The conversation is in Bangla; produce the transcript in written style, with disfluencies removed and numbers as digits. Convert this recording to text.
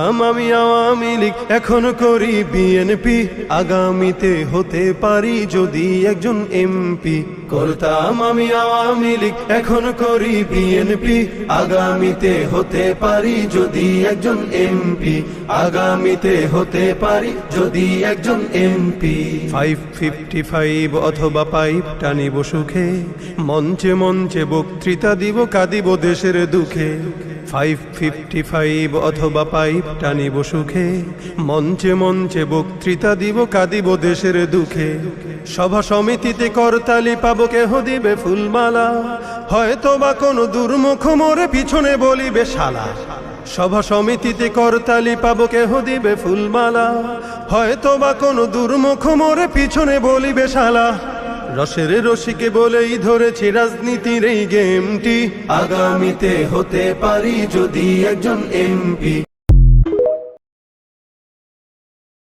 আমি আওয়ামী লীগ এখন করি বিএনপি, আগামীতে হতে পারি যদি একজন এমপি। করতাম আমি আওয়ামী লীগ এখন করি বিএনপি, আগামীতে হতে পারি যদি একজন এমপি, আগামীতে হতে পারি যদি একজন এমপি। 555 অথবা পাইপ টানিব সুখে, মঞ্চে মঞ্চে বক্তৃতা দিব কাঁদিব দেশের দুঃখে। 555 অথবা পাইপ টানিব সুখে, মঞ্চে মঞ্চে বক্তৃতা দিব কাঁদিব দেশের দুঃখে। সভা সমিতিতে করতালি পাবো কেহ দিবে ফুলমালা, হয়তো বা কোনো দুর্মুখ মোরে পিছনে বলিবে শালা। সভা সমিতিতে করতালি পাবো কেহ দিবে ফুলমালা, হয়তো বা কোনো দুর্মুখ মোরে পিছনে বলিবে শালা। রসের রসিকে বলেই ধরেছি রাজনীতির এই গেমটি, আগামীতে হতে পারি যদি একজন এমপি।